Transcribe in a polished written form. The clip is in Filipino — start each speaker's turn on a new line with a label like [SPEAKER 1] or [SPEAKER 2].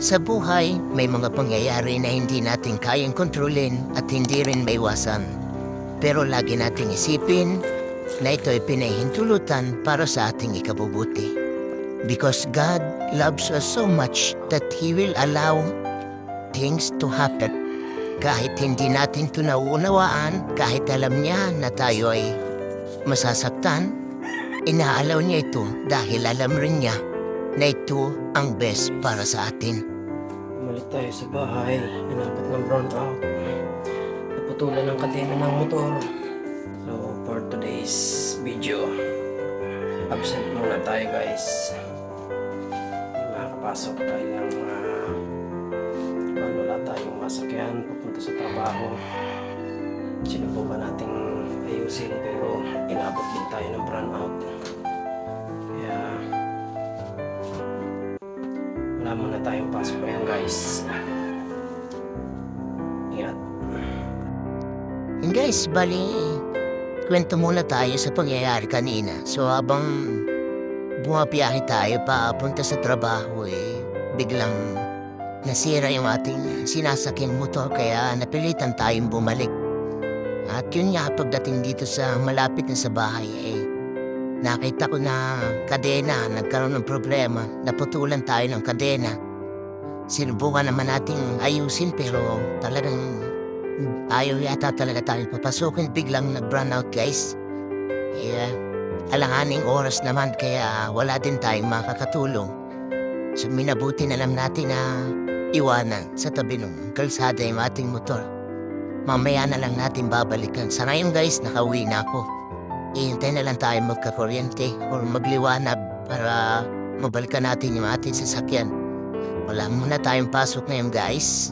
[SPEAKER 1] Sa buhay, may mga pangyayari na hindi natin kayang kontrolin at hindi rin maiwasan. Pero lagi nating isipin na ito ay pinahintulutan para sa ating ikabubuti. Because God loves us so much that He will allow things to happen. Kahit hindi natin ito nauunawaan, kahit alam niya na tayo ay masasaktan, inaalaw niya ito dahil alam rin niya na ito ang best para sa atin.
[SPEAKER 2] Bumalik tayo sa bahay, inabot ng brownout. Naputulan ng kadena ng motor. So for today's video, absent muna tayo guys. Hindi makakapasok tayo ng wala tayong masakyan papunta sa trabaho. Sinubukan nating ayusin pero inabot din tayo ng brownout. Kaya wala muna tayong pasok ngayon guys. Ingat.
[SPEAKER 1] And guys, bali, kwento muna tayo sa pangyayari kanina. So habang bumabiyahe tayo papunta sa trabaho biglang nasira yung ating sinasakyang motor kaya napilitan tayong bumalik. At yun nga, pagdating dito sa malapit na sa bahay nakita ko na kadena, nagkaroon ng problema. Naputulan tayo ng kadena. Sinubukan naman nating ayusin pero talagang ayaw yata talaga tayong papasukin. Biglang nag-run out guys. Alanganing oras naman kaya wala din tayong makakatulong. So minabuti na lang natin na iwanan sa tabi ng kalsada yung ating motor. Mamaya na lang natin babalikan. Sa ngayon guys, nakauwi na ako. Ihintay na lang tayo magkakuryente or magliwanag para mabalikan natin yung ating sasakyan. Wala muna tayong pasok ngayon guys.